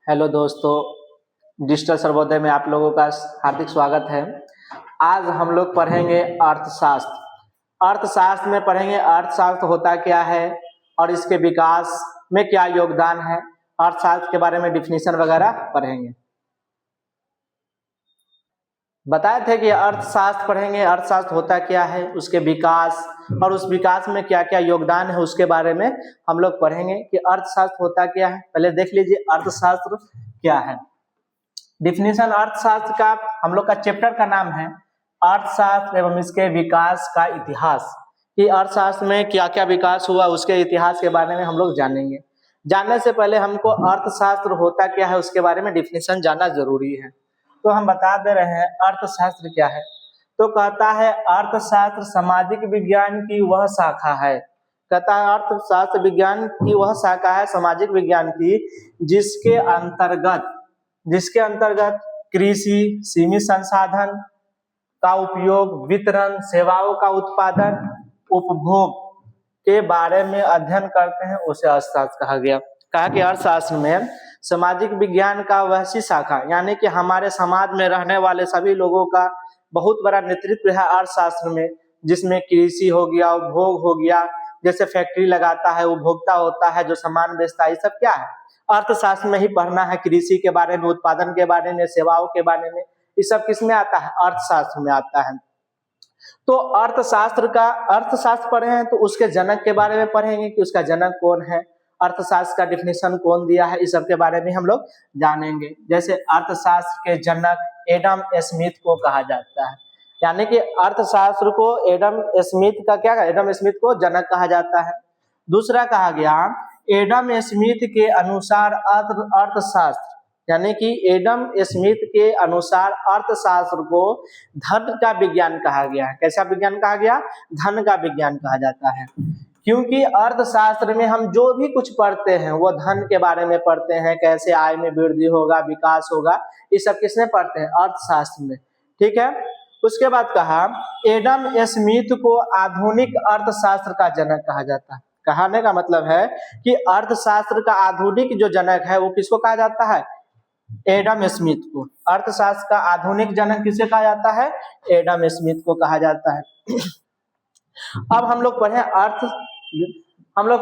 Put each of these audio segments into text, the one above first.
Hello दोस्तों, digital Sarvodaya में आप लोगों का हार्दिक स्वागत है। आज हम लोग पढ़ेंगे अर्थशास्त्र। अर्थशास्त्र में पढ़ेंगे अर्थशास्त्र होता क्या है और इसके विकास में क्या योगदान है। अर्थशास्त्र के बारे में डिफिनीशन वगैरह पढ़ेंगे। बताए थे कि अर्थशास्त्र पढ़ेंगे, अर्थशास्त्र होता क्या है, उसके विकास और उस विकास में क्या क्या योगदान है उसके बारे में हम लोग पढ़ेंगे कि अर्थशास्त्र होता क्या है। पहले देख लीजिए अर्थशास्त्र क्या है। डिफिनीशन अर्थशास्त्र का हम लोग का चैप्टर का नाम है अर्थशास्त्र एवं इसके विकास का इतिहास। कि अर्थशास्त्र में क्या क्या विकास हुआ उसके इतिहास के बारे में हम लोग जानेंगे। जानने से पहले हमको अर्थशास्त्र होता क्या है उसके बारे में डिफिनीशन जानना जरूरी है। तो हम बता दे रहे हैं अर्थशास्त्र क्या है। तो कहता है अर्थशास्त्र सामाजिक विज्ञान की वह शाखा है। कहता है अर्थशास्त्र विज्ञान की वह शाखा है सामाजिक विज्ञान की जिसके अंतर्गत कृषि, सीमित संसाधन का उपयोग, वितरण, सेवाओं का उत्पादन, उपभोग के बारे में अध्ययन करते हैं, उसे अर्थशास्त्र कहा गया। कहा कि अर्थशास्त्र में सामाजिक विज्ञान का वैसी शाखा यानी कि हमारे समाज में रहने वाले सभी लोगों का बहुत बड़ा नेतृत्व है अर्थशास्त्र में, जिसमें कृषि हो गया, उपभोग हो गया, जैसे फैक्ट्री लगाता है, उपभोक्ता होता है जो सामान बेचता है, ये सब क्या है अर्थशास्त्र में ही पढ़ना है। कृषि के बारे में, उत्पादन के बारे में, सेवाओं के बारे में, ये सब किस में आता है? अर्थशास्त्र में आता है। तो अर्थशास्त्र पढ़े हैं तो उसके जनक के बारे में पढ़ेंगे कि उसका जनक कौन है, अर्थशास्त्र का डिफिनेशन कौन दिया है, इस सब के बारे में हम लोग जानेंगे। जैसे अर्थशास्त्र के जनक एडम स्मिथ को कहा जाता है, यानी कि अर्थशास्त्र को एडम स्मिथ को जनक कहा जाता है। दूसरा कहा गया एडम स्मिथ के अनुसार अर्थशास्त्र, यानी कि एडम स्मिथ के अनुसार अर्थशास्त्र को धन का विज्ञान कहा गया है। कैसा विज्ञान कहा गया? धन का विज्ञान कहा जाता है, क्योंकि अर्थशास्त्र में हम जो भी कुछ पढ़ते हैं वो धन के बारे में पढ़ते हैं, कैसे आय में वृद्धि होगा, विकास होगा, ये सब किसमें पढ़ते हैं? अर्थशास्त्र में। ठीक है। उसके बाद कहा एडम स्मिथ को आधुनिक अर्थशास्त्र का जनक कहा जाता है। कहने का मतलब है कि अर्थशास्त्र का आधुनिक जो जनक है वो किसको कहा जाता है? एडम स्मिथ को। अर्थशास्त्र का आधुनिक जनक किसे कहा जाता है? एडम स्मिथ को कहा जाता है। अब हम लोग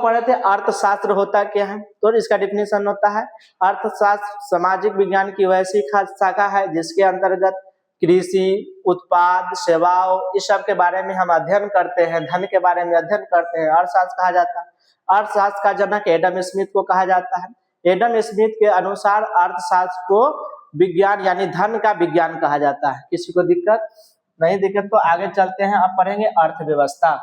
पढ़े थे अर्थशास्त्र होता क्या है। तो इसका डिफिनेशन होता है अर्थशास्त्र सामाजिक विज्ञान की वैसी शाखा है जिसके अंतर्गत कृषि, उत्पाद, सेवाओं, इस सब के बारे में हम अध्ययन करते हैं, धन के बारे में अध्ययन करते हैं, अर्थशास्त्र कहा जाता है। अर्थशास्त्र का जनक एडम स्मिथ को कहा जाता है। एडम स्मिथ के अनुसार अर्थशास्त्र को विज्ञान यानी धन का विज्ञान कहा जाता है। किसी को दिक्कत नहीं? दिक्कत तो आगे चलते हैं। अब पढ़ेंगे अर्थव्यवस्था।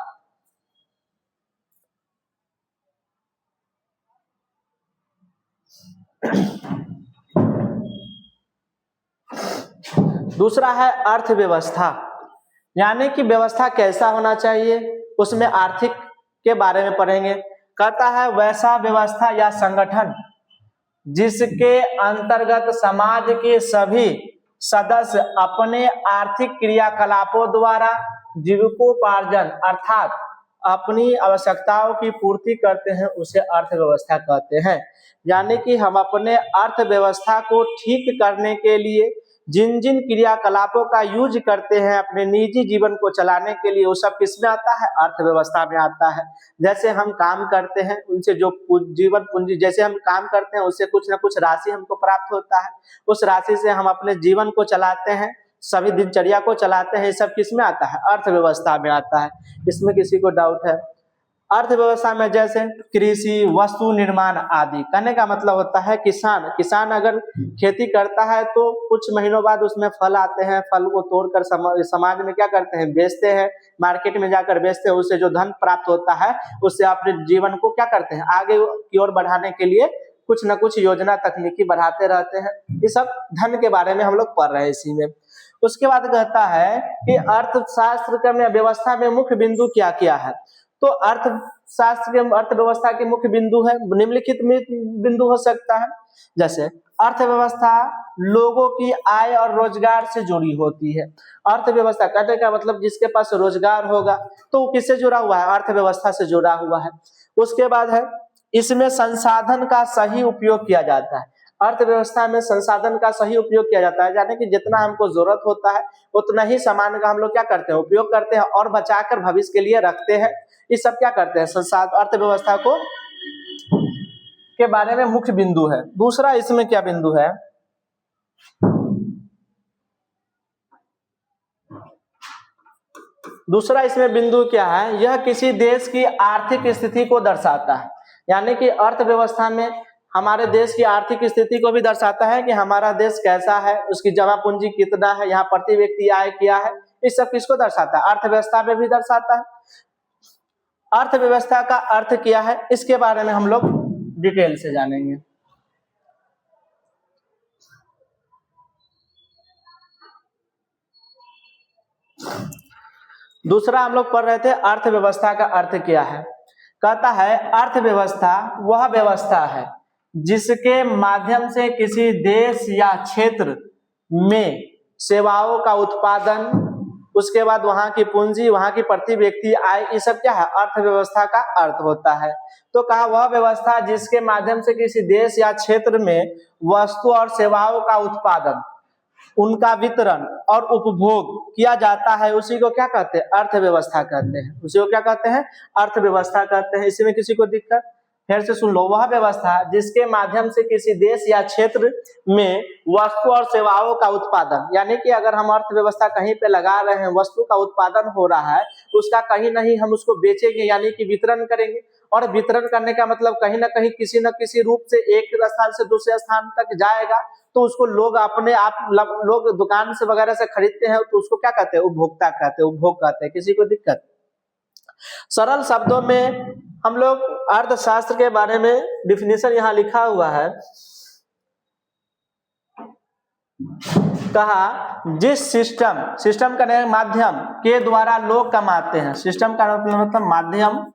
दूसरा है अर्थव्यवस्था, यानी कि व्यवस्था कैसा होना चाहिए, उसमें आर्थिक के बारे में पढ़ेंगे। कहता है वैसा व्यवस्था या संगठन जिसके अंतर्गत समाज के सभी सदस्य अपने आर्थिक क्रियाकलापों द्वारा जीविकोपार्जन अर्थात अपनी आवश्यकताओं की पूर्ति करते हैं, उसे अर्थव्यवस्था कहते हैं। यानी कि हम अपने अर्थव्यवस्था को ठीक करने के लिए जिन जिन क्रियाकलापों का यूज करते हैं अपने निजी जीवन को चलाने के लिए, वो सब किसमें आता है? अर्थव्यवस्था में आता है। जैसे हम काम करते हैं उनसे जो जीवन पूंजी, जैसे हम काम करते हैं उससे कुछ ना कुछ राशि हमको प्राप्त होता है, उस राशि से हम अपने जीवन को चलाते हैं, सभी दिनचर्या को चलाते हैं, ये सब किसमें आता है? अर्थव्यवस्था में आता है। इसमें किसी को डाउट है? अर्थव्यवस्था में जैसे कृषि, वस्तु निर्माण आदि। कहने का मतलब होता है किसान अगर खेती करता है तो कुछ महीनों बाद उसमें फल आते हैं, फल को तोड़कर समाज में क्या करते हैं? बेचते हैं, मार्केट में जाकर बेचते हैं। उससे जो धन प्राप्त होता है उससे अपने जीवन को क्या करते हैं? आगे की ओर बढ़ाने के लिए कुछ न कुछ योजना तकनीकी बढ़ाते रहते हैं। ये सब धन के बारे में हम लोग पढ़ रहे हैं इसी में। उसके बाद कहता है कि अर्थशास्त्र का व्यवस्था में मुख्य बिंदु क्या क्या है। तो अर्थशास्त्र के अर्थव्यवस्था के मुख्य बिंदु है, निम्नलिखित बिंदु हो सकता है। जैसे अर्थव्यवस्था लोगों की आय और रोजगार से जुड़ी होती है। अर्थव्यवस्था कहने का मतलब जिसके पास रोजगार होगा तो वो किससे जुड़ा हुआ है? अर्थव्यवस्था से जुड़ा हुआ है। उसके बाद है इसमें संसाधन का सही उपयोग किया जाता है। अर्थव्यवस्था में संसाधन का सही उपयोग किया जाता है, यानी कि जितना हमको जरूरत होता है उतना ही सामान का हम लोग क्या करते हैं, उपयोग करते हैं और बचाकर भविष्य के लिए रखते हैं। ये सब क्या करते हैं, संसाधन अर्थव्यवस्था को के बारे में मुख्य बिंदु है। दूसरा इसमें क्या बिंदु है, दूसरा इसमें बिंदु क्या है, यह किसी देश की आर्थिक स्थिति को दर्शाता है, यानी कि अर्थव्यवस्था में हमारे देश की आर्थिक स्थिति को भी दर्शाता है कि हमारा देश कैसा है, उसकी जमा पूंजी कितना है, यहाँ प्रति व्यक्ति आय क्या है, इस सब किसको दर्शाता है, अर्थव्यवस्था में भी दर्शाता है। अर्थव्यवस्था का अर्थ क्या है, इसके बारे में हम लोग डिटेल से जानेंगे। दूसरा हम लोग पढ़ रहे थे अर्थव्यवस्था का अर्थ क्या है। कहता है अर्थव्यवस्था वह व्यवस्था है जिसके माध्यम से किसी देश या क्षेत्र में सेवाओं का उत्पादन, उसके बाद वहां की पूंजी, वहां की प्रति व्यक्ति आय, ये सब क्या है, अर्थव्यवस्था का अर्थ होता है। तो कहा वह व्यवस्था जिसके माध्यम से किसी देश या क्षेत्र में वस्तु और सेवाओं का उत्पादन, उनका वितरण और उपभोग किया जाता है, उसी को क्या कहते हैं, अर्थव्यवस्था कहते हैं। उसी को क्या कहते हैं, अर्थव्यवस्था कहते हैं। इसमें किसी को दिक्कत, फिर से सुन लो, वह व्यवस्था जिसके माध्यम से किसी देश या क्षेत्र में वस्तु और सेवाओं का उत्पादन, यानी कि अगर हम अर्थव्यवस्था कहीं पे लगा रहे हैं, वस्तु का उत्पादन हो रहा है, उसका कहीं नहीं हम उसको बेचेंगे, यानी कि वितरण करेंगे। और वितरण करने का मतलब कहीं ना कहीं किसी न किसी रूप से एक स्थान से दूसरे स्थान तक जाएगा, तो उसको लोग अपने आप लोग दुकान से वगैरह से खरीदते हैं, तो उसको क्या कहते हैं, उपभोक्ता कहते हैं, उपभोग कहते हैं। किसी को दिक्कत, सरल शब्दों में हम लोग अर्थशास्त्र के बारे में डिफिनेशन यहाँ लिखा हुआ है। कहा जिस सिस्टम का माध्यम के द्वारा लोग कमाते हैं, सिस्टम का मतलब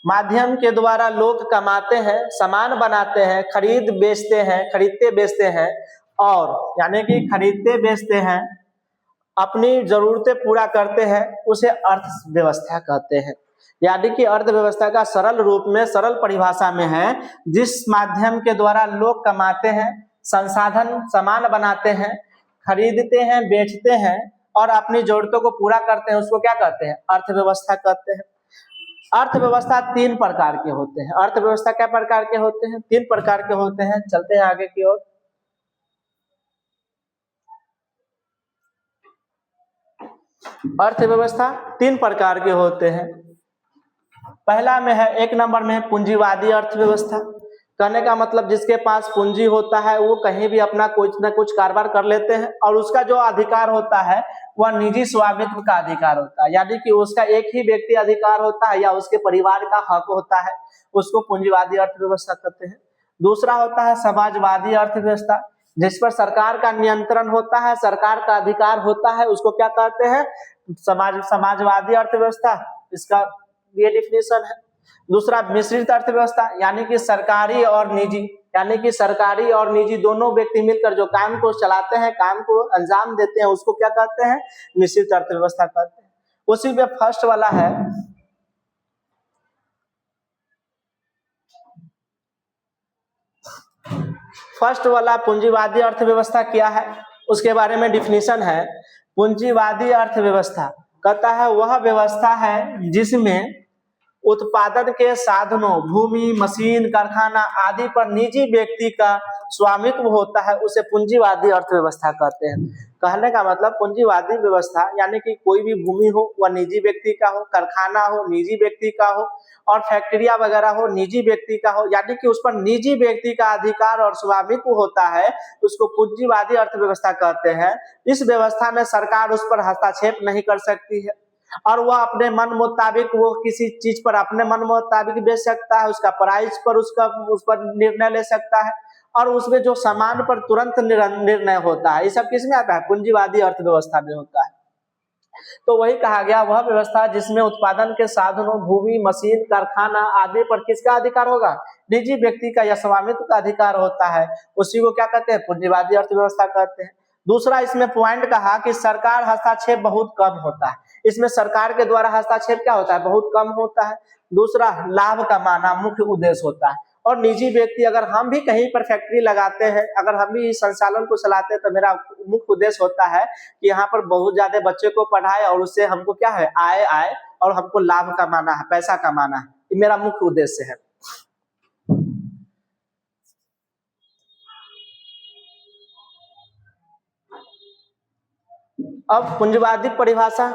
माध्यम के द्वारा लोग कमाते हैं, सामान बनाते हैं, खरीदते बेचते हैं और यानी कि खरीदते बेचते हैं, अपनी जरूरतें पूरा करते हैं, उसे अर्थव्यवस्था कहते हैं। यानी कि अर्थव्यवस्था का सरल रूप में, सरल परिभाषा में है, जिस माध्यम के द्वारा लोग कमाते हैं, संसाधन सामान बनाते हैं, खरीदते हैं, बेचते हैं और अपनी जरूरतों को पूरा करते हैं, उसको क्या कहते हैं, अर्थव्यवस्था कहते हैं। अर्थव्यवस्था 3 प्रकार के होते हैं। अर्थव्यवस्था क्या प्रकार के होते हैं, 3 प्रकार के होते हैं। चलते हैं आगे की ओर। अर्थव्यवस्था 3 प्रकार के होते हैं। पहला में है, 1 नंबर में पूंजीवादी अर्थव्यवस्था। कहने का मतलब जिसके पास पूंजी होता है वो कहीं भी अपना कुछ न कुछ कारोबार कर लेते हैं और उसका जो अधिकार होता है वह निजी स्वामित्व का अधिकार होता है, यानी कि उसका एक ही व्यक्ति अधिकार होता है या उसके परिवार का हक होता है, उसको पूंजीवादी अर्थव्यवस्था कहते हैं। दूसरा होता है समाजवादी अर्थव्यवस्था, जिस पर सरकार का नियंत्रण होता है, सरकार का अधिकार होता है, उसको क्या कहते हैं, समाजवादी अर्थव्यवस्था। इसका ये डिफिनेशन है। दूसरा मिश्रित अर्थव्यवस्था, यानी कि सरकारी और निजी दोनों व्यक्ति मिलकर जो काम को चलाते हैं, काम को अंजाम देते हैं, उसको क्या कहते हैं, मिश्रित अर्थव्यवस्था कहते हैं। उसी में फर्स्ट वाला है, फर्स्ट वाला पूंजीवादी अर्थव्यवस्था क्या है, उसके बारे में डिफिनेशन है। पूंजीवादी अर्थव्यवस्था कहता है वह व्यवस्था है जिसमें उत्पादन के साधनों, भूमि, मशीन, कारखाना आदि पर निजी व्यक्ति का स्वामित्व होता है, उसे पूंजीवादी अर्थव्यवस्था कहते हैं। कहने का मतलब पूंजीवादी व्यवस्था यानी कि कोई भी भूमि हो वह निजी व्यक्ति का हो, कारखाना हो निजी व्यक्ति का हो और फैक्ट्रिया वगैरह हो निजी व्यक्ति का हो, यानी कि उस पर निजी व्यक्ति का अधिकार और स्वामित्व होता है, उसको पूंजीवादी अर्थव्यवस्था कहते हैं। इस व्यवस्था में सरकार उस पर हस्तक्षेप नहीं कर सकती है और वह अपने मन मुताबिक वो किसी चीज पर अपने मन मुताबिक बेच सकता है, उसका प्राइस पर उस पर निर्णय ले सकता है और उसमें जो सामान पर तुरंत निर्णय होता है, ये सब किसमें आता है, पूंजीवादी अर्थव्यवस्था में होता है। तो वही कहा गया वह व्यवस्था जिसमें उत्पादन के साधनों, भूमि, मशीन, कारखाना आदि पर किसका अधिकार होगा, निजी व्यक्ति का या स्वामित्व का अधिकार होता है, उसी को क्या कहते हैं, पूंजीवादी अर्थव्यवस्था कहते हैं। दूसरा इसमें पॉइंट कहा कि सरकार हस्तक्षेप बहुत कम होता है, इसमें सरकार के द्वारा हस्तक्षेप क्या होता है, बहुत कम होता है। दूसरा लाभ कमाना मुख्य उद्देश्य होता है, और निजी व्यक्ति, अगर हम भी कहीं पर फैक्ट्री लगाते हैं, अगर हम भी इस संचालन को चलाते हैं, तो मेरा मुख्य उद्देश्य होता है कि यहाँ पर बहुत ज्यादा बच्चे को पढ़ाए और उससे हमको क्या है, आय आए और हमको लाभ कमाना है, पैसा कमाना है। ये मेरा मुख्य उद्देश्य है। अब पूंजीवादी परिभाषा,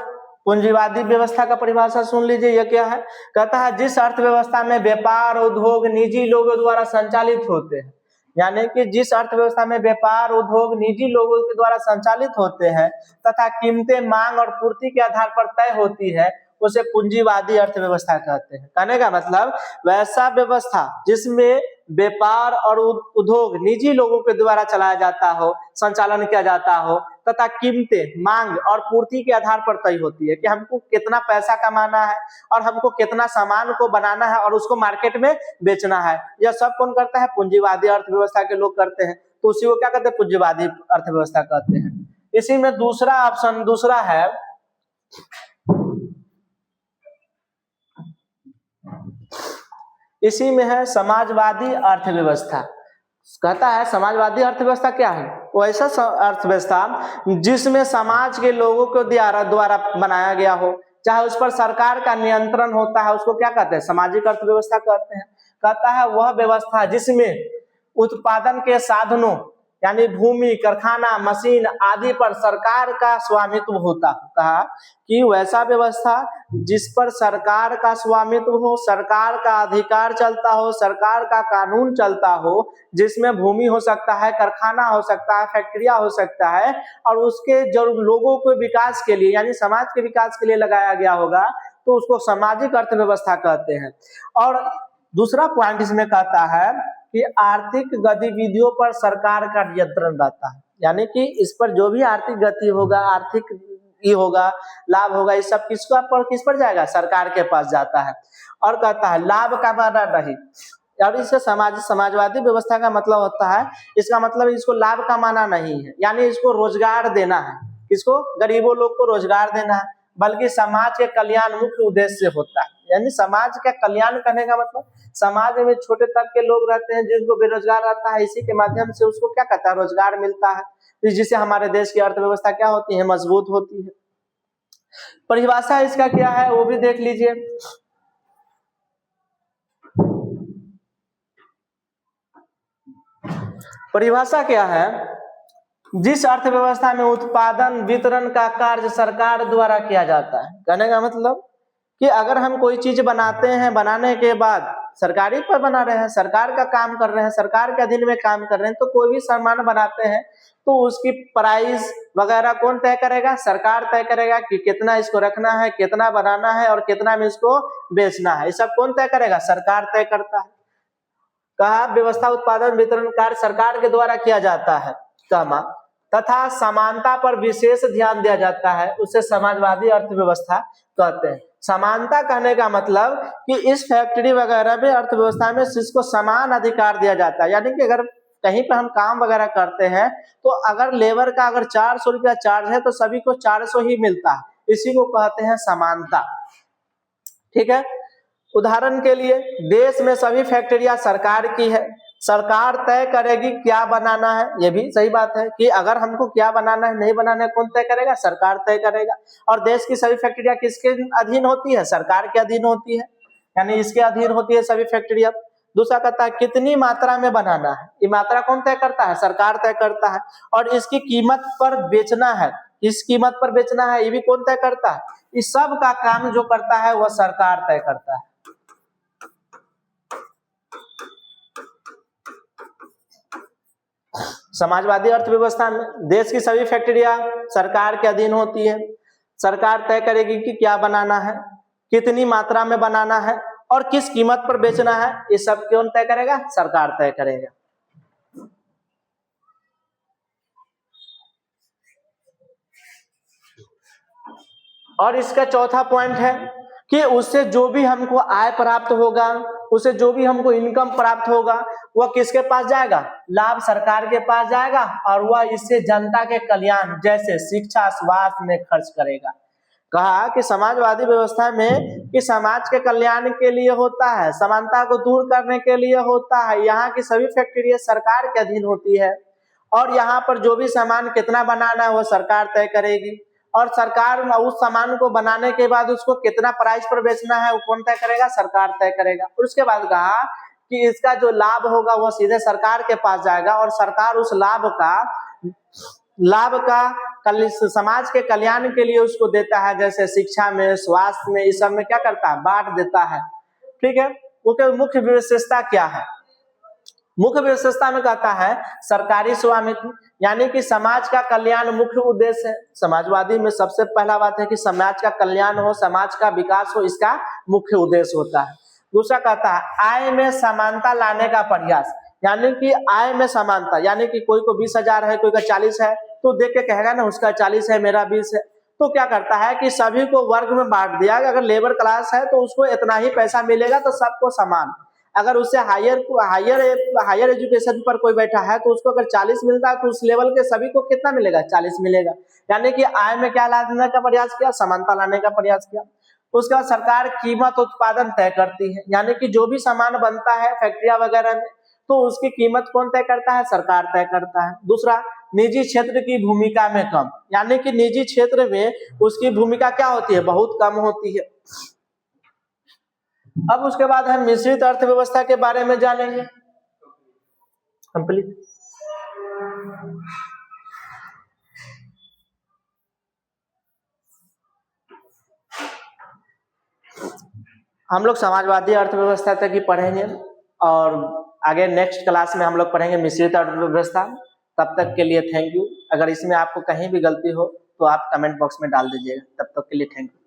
पूंजीवादी व्यवस्था का परिभाषा सुन लीजिए। यह क्या है, कहता है जिस अर्थव्यवस्था में व्यापार उद्योग निजी लोगों द्वारा संचालित होते हैं, यानी कि जिस अर्थव्यवस्था में व्यापार उद्योग निजी लोगों के द्वारा संचालित होते हैं तथा कीमतें मांग और पूर्ति के आधार पर तय होती है, उसे पूंजीवादी अर्थव्यवस्था कहते हैं। कहने का मतलब वैसा व्यवस्था जिसमें व्यापार और उद्योग निजी लोगों के द्वारा चलाया जाता हो, संचालन किया जाता हो तथा कीमतें मांग और पूर्ति के आधार पर तय होती है कि हमको कितना पैसा कमाना है और हमको कितना सामान को बनाना है और उसको मार्केट में बेचना है। यह सब कौन करता है, पूंजीवादी अर्थव्यवस्था के लोग करते हैं। तो उसी को क्या कहते हैं, पूंजीवादी अर्थव्यवस्था कहते हैं। इसी में दूसरा ऑप्शन दूसरा है, इसी में है समाजवादी अर्थव्यवस्था। कहता है समाजवादी अर्थव्यवस्था क्या है, वो ऐसा अर्थव्यवस्था जिसमें समाज के लोगों को द्वारा बनाया गया हो, चाहे उस पर सरकार का नियंत्रण होता है, उसको क्या कहते हैं, सामाजिक अर्थव्यवस्था कहते हैं। कहता है वह व्यवस्था जिसमें उत्पादन के साधनों यानी भूमि, कारखाना, मशीन आदि पर सरकार का स्वामित्व होता। कहा कि वैसा व्यवस्था जिस पर सरकार का स्वामित्व हो, सरकार का अधिकार चलता हो, सरकार का कानून चलता हो, जिसमें भूमि हो सकता है, कारखाना हो सकता है, फैक्ट्रिया हो सकता है, और उसके जो लोगों के विकास के लिए यानी समाज के विकास के लिए लगाया गया होगा, तो उसको सामाजिक अर्थव्यवस्था कहते हैं। और दूसरा पॉइंट इसमें कहता है कि आर्थिक गतिविधियों पर सरकार का नियंत्रण रहता है, यानी कि इस पर जो भी आर्थिक गति होगा, आर्थिक ये होगा, लाभ होगा, ये सब किस पर जाएगा, सरकार के पास जाता है। और कहता है लाभ कमाना नहीं, और इससे समाजवादी व्यवस्था का मतलब होता है, इसका मतलब इसको लाभ कमाना नहीं है, यानी इसको रोजगार देना है। किसको, गरीबों लोग को रोजगार देना है, बल्कि समाज के कल्याण मुख्य उद्देश्य होता है। यानी समाज का कल्याण करने का मतलब समाज में छोटे तबके के लोग रहते हैं जिनको बेरोजगार रहता है, इसी के माध्यम से उसको क्या कहता है, रोजगार मिलता है, जिससे हमारे देश की अर्थव्यवस्था क्या होती है, मजबूत होती है। परिभाषा इसका क्या है वो भी देख लीजिए। परिभाषा क्या है, जिस अर्थव्यवस्था में उत्पादन वितरण का कार्य सरकार द्वारा किया जाता है। कहने का मतलब कि अगर हम कोई चीज बनाते हैं, बनाने के बाद सरकारी पर बना रहे हैं, सरकार का काम कर रहे हैं, सरकार के अधीन में काम कर रहे हैं, तो कोई भी सामान बनाते हैं तो उसकी प्राइस वगैरह कौन तय करेगा, सरकार तय करेगा कि कितना इसको रखना है, कितना बनाना है और कितना में इसको बेचना है। ये सब कौन तय करेगा, सरकार तय करता है। कहा व्यवस्था उत्पादन वितरण कार्य सरकार के द्वारा किया जाता है, तथा समानता पर विशेष ध्यान दिया जाता है, उसे समाजवादी अर्थव्यवस्था कहते हैं। समानता कहने का मतलब कि इस फैक्ट्री वगैरह में अर्थव्यवस्था में इसको समान अधिकार दिया जाता है, यानी कि अगर कहीं पर हम काम वगैरह करते हैं तो अगर लेबर का अगर 400 रुपया चार्ज है तो सभी को 400 ही मिलता है, इसी को कहते हैं समानता। ठीक है, उदाहरण के लिए देश में सभी फैक्ट्रियां सरकार की है, सरकार तय करेगी क्या बनाना है। ये भी सही बात है कि अगर हमको क्या बनाना है नहीं बनाना है कौन तय करेगा, सरकार तय करेगा। और देश की सभी फैक्ट्रियां किसके अधीन होती है, सरकार के अधीन होती है, यानी इसके अधीन होती है सभी फैक्ट्रियां। दूसरा कहता है कितनी मात्रा में बनाना है, ये मात्रा कौन तय करता है, सरकार तय करता है। और इसकी कीमत पर बेचना है, किस कीमत पर बेचना है ये भी कौन तय करता है। इस सब का काम जो करता है वह सरकार तय करता है। समाजवादी अर्थव्यवस्था में देश की सभी फैक्ट्रियां सरकार के अधीन होती है, सरकार तय करेगी कि क्या बनाना है, कितनी मात्रा में बनाना है और किस कीमत पर बेचना है, ये सब कौन तय करेगा, सरकार तय करेगा। और इसका चौथा पॉइंट है कि उससे जो भी हमको आय प्राप्त होगा, उससे जो भी हमको इनकम प्राप्त होगा वह किसके पास जाएगा, लाभ सरकार के पास जाएगा, और वह इससे जनता के कल्याण जैसे शिक्षा स्वास्थ्य में खर्च करेगा। कहा कि समाजवादी व्यवस्था में कि समाज के कल्याण के लिए होता है, समानता को दूर करने के लिए होता है, यहाँ की सभी फैक्ट्रियां सरकार के अधीन होती है और यहाँ पर जो भी सामान कितना बनाना है वो सरकार तय करेगी और सरकार उस सामान को बनाने के बाद उसको कितना प्राइस पर बेचना है वो कौन तय करेगा, सरकार तय करेगा। और उसके बाद कहा कि इसका जो लाभ होगा वो सीधे सरकार के पास जाएगा और सरकार उस लाभ का समाज के कल्याण के लिए उसको देता है, जैसे शिक्षा में, स्वास्थ्य में, इस सब में क्या करता है, बांट देता है। ठीक है, उसके मुख्य विशेषता क्या है? मुख्य विशेषता में कहता है सरकारी स्वामित्व, यानी कि समाज का कल्याण मुख्य उद्देश्य है। समाजवादी में सबसे पहला बात है कि समाज का कल्याण हो, समाज का विकास हो, इसका मुख्य उद्देश्य होता है। दूसरा कहता है आय में समानता लाने का प्रयास, यानी कि आय में समानता, यानी कि कोई को 20,000 है, कोई का 40 है, तो देख के कहेगा ना उसका 40 है मेरा 20 है, तो क्या करता है कि सभी को वर्ग में बांट दिया। अगर लेबर क्लास है तो उसको इतना ही पैसा मिलेगा तो सबको समान। अगर उससे हायर एजुकेशन पर कोई बैठा है तो उसको अगर 40 मिलता है तो उस लेवल के सभी को कितना मिलेगा, 40 मिलेगा। यानी कि आय में क्या लाने का प्रयास किया, समानता लाने का प्रयास किया। उसके बाद सरकार कीमत उत्पादन तय करती है, यानी कि जो भी सामान बनता है फैक्ट्रिया वगैरह में तो उसकी कीमत कौन तय करता है, सरकार तय करता है। दूसरा, निजी क्षेत्र की भूमिका में कम, यानी कि निजी क्षेत्र में उसकी भूमिका क्या होती है, बहुत कम होती है। अब उसके बाद हम मिश्रित अर्थव्यवस्था के बारे में जानेंगे। कंप्लीट। हम लोग समाजवादी अर्थव्यवस्था तक ही पढ़ेंगे और आगे नेक्स्ट क्लास में हम लोग पढ़ेंगे मिश्रित अर्थव्यवस्था। तब तक के लिए थैंक यू। अगर इसमें आपको कहीं भी गलती हो तो आप कमेंट बॉक्स में डाल दीजिएगा। तब तक के लिए थैंक यू।